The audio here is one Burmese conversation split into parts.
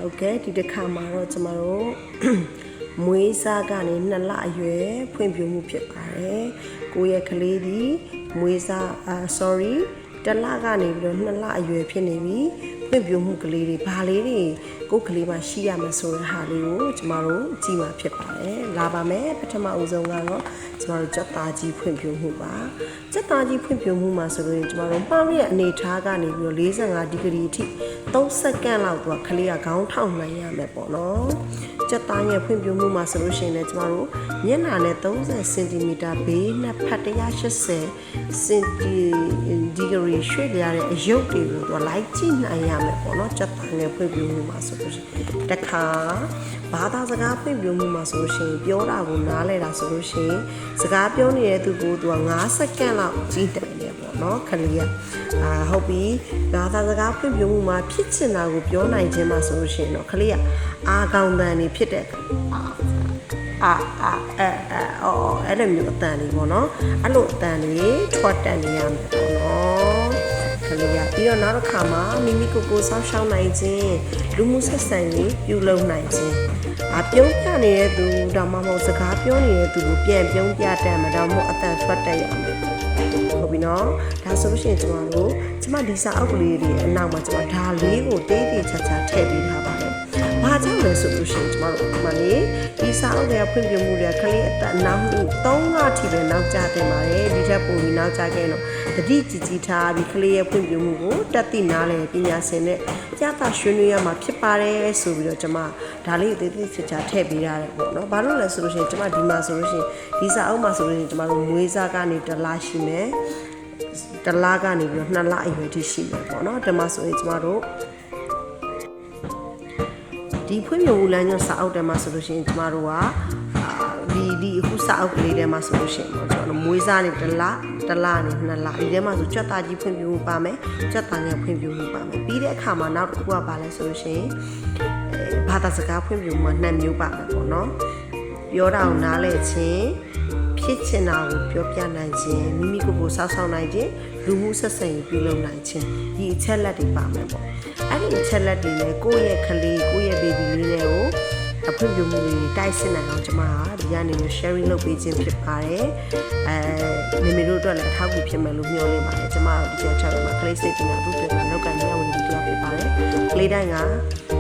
ဟုတ်ကဲ့ဒီတစ်ခါမှာတော့ကျမတို့မွေးစားကနေ2လအရွယ်ဖွံ့ဖြိုးမှုဖြစ်ပါတယ်ကိုယ့်ရဲ့ကလေးဒီမွေးစား1လကနေပြီးတော့2လအရွယ်ဖြစ်နေပြီဖွံ့ဖြိုးမှုကလေးတွေဘာလေးတွေကိုယ့်ကလေးမှာရှိရမယ်ဆိုတဲ့ဟာလေးကိုကျမတို့ကြည့်မှာဖြစ်ပါတယ်လာပါမယ်ပထမအဦးဆုံးကတော့ကျမတို့ကြက်သားကြီးဖွံ့ဖြိုးမှုပါကြက်သားကြီးဖွံ့ဖြိုးမှုမှာဆိုလို့ကျမတို့ပေါင်းရဲ့အနေထားကနေပြီးတော့45ဒီဂရီအထိ3စက္ကန့်လောက်သူကကလေးကခေါင်းထောက်နိုင်ရမယ်ပေါ့နော်ကြက်သားရဲ့ဖွံ့ဖြိုးမှုမှာဆိုလို့ရှိရင်လည်းကျမတို့မျက်နှာနဲ့30စင်တီမီတာဘေးနဲ့ဖတ်180စင်တီဒီဂရီရွှေ့ရတဲ့အယုတ်တွေကိုသူကလိုက်ကြည့်နိုင်ရမယ်ပေါ့နော်ကြက်သားရဲ့ဖွံ့ဖြိုးမှုမှာဆိုလို့ရှိရင်တခါဘာသာစကားဖွံ့ဖြိုးမှုမှာဆိုလို့ရှိရင်ပြောတာကိုနားလဲတာဆိုလို့ရှိရင်စကားပြောနေတဲ့သူကိုသူက9စက္ကန့်လောက်ကြည့်တယ်လေပေါ့နော်ခလေးကဟုတ်ပြီဘာသာစကားဖွံ့ဖြိုးမှုမှာဖြစ်ချင်တာကိုပြောနိုင်ခြင်းမှာဆိုလို့ရှိရင်တော့ခလေးကအာကောင်တန်နေဖြစ်တဲ့အဲ့လိုမျိုးအတန်လေးပေါ့နော်အဲ့လိုအတန်လေးထွက်တန်နေရမယ်ပေါ့နော်ခလေးကပြီးတော့နောက်တစ်ခါမှာမိမိကိုယ်ကိုစောင့်ရှောက်နိုင်ခြင်းလူမှုဆက်ဆံရေးပြုလုပ်နိုင်ခြင်းပြုံးပြနေတဲ့သူဒါမှမဟုတ်စကားပြောနေတဲ့သူကိုပြန်ပြုံးပြတတ်မှာဒါမှမဟုတ်အတန်ထွက်တတ်ရမယ်ဟုတ်ပြီနော်ဒါဆိုလို့ရှိရင်ကျမဒီစာအုပ်ကလေးတွေအနောက်မှာကျမဒါလေးကိုတေးသေးချာချာထည့်ပေးထားပါတယ်ဘာကြောင့်လဲဆိုလို့ရှိရင်ကျမတို့ဒီမှာလေဒီစာအုပ်တွေကဖွံ့ဖြိုးမှုတွေကခလေးအသက်နောက်မှု3လထိပဲနောက်ကျတင်ပါတယ်ဒီထက်ပိုပြီးနောက်ကျခဲ့တော့တတိကြီးထားပြီးခလေးရဲ့ဖွံ့ဖြိုးမှုကိုတက်သိနားလဲပညာရှင်နဲ့ကြားတာရွှေနွေးရမှာဖြစ်ပါတယ်ဆိုပြီးတော့ကျမဒါလေးတေးသေးချာချာထည့်ပေးရတယ်ပေါ့နော်ဘာလို့လဲဆိုလို့ရှိရင်ကျမဒီမှာဆိုလို့ရှိရင်ဒီစာအုပ်မှာဆိုလို့ရှိရင်ကျမတို့မွေးစားကနေ1လရှိမယ်1လကနေပြီးတော့2လအရွယ်ထိရှိမယ်ပေါ့နော်ဒီမှာဆိုရင်ကျမတို့ဒီဖွံ့ဖြိုးမှုလမ်းညွှန်စာအုပ်ထဲမှာဆိုလို့ရှိရင်ကျမတို့ကဒီအခုစာအုပ်ကလေးထဲမှာဆိုလို့ရှိရင်ပေါ့ကျွန်တော်မွေးစားနေ1လနဲ့2လဒီထဲမှာဆိုကြွက်သားကြီးဖွံ့ဖြိုးမှုပါမယ်ကြွက်သားငယ်ဖွံ့ဖြိုးမှုပါမယ်ပြီးတဲ့အခါမှာနောက်တစ်ခုကပါလဲဆိုလို့ရှိရင်ဘာသာစကားဖွံ့ဖြိုးမှု2မျိုးပါမယ်ပေါ့နော်ပြောတာကိုနားလည်ခြင်းဖြစ်ချင်တာကိုပြောပြနိုင်ခြင်းမိမိကိုယ်ကိုစောင့်ရှောက်နိုင်ခြင်းလူမှုဆက်ဆံရေးပြုလုပ်နိုင်ခြင်းဒီအချက်လက်တွေပါမယ်ပေါ့အဲ့ဒီအချက်လက်တွေနဲ့ကိုယ့်ရဲ့ကလေးကိုယ့်ရဲ့ baby လေးတွေကိုအဖွံ့ဖြိုးမှုတွေတိုက်စစ်နိုင်အောင်ကျွန်မဒီကနေ sharing လုပ်ပေးခြင်းဖြစ်ပါတယ်မိမိတို့အတွက်လည်းအထောက်အကူဖြစ်မယ်လို့မျှော်လင့်ပါတယ်ကျွန်မတို့ဒီချက်ချက်မှာကလေးစိတ်ပညာသူ့ပြန်လောက်ကန်ရဝင်ဒီတရားဖြစ်ပါတယ်ကလေးတိုင်းက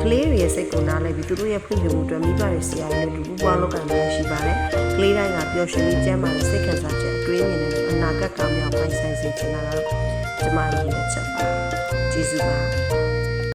ကလေးတွေရဲ့စိတ်ကိုနားလည်ပြီးသူတို့ရဲ့ဖွံ့ဖြိုးမှုအတွက်မိဘတွေဆရာတွေနဲ့တူပူးပေါင်းလုပ်ကိုင်နေရှိပါတယ်ကလေးတိုင်းကပျော်ရွှင်ပြီးကျန်းမာတဲ့စိတ်ခံစားချက်အတွေးမြင်တဲ့အနာဂတ်ကောင်းမြောက်ပိုင်ဆိုင်စေချင်တာကတော့ကျွန်မရဲ့ချက်ပါကျေးဇူးပါ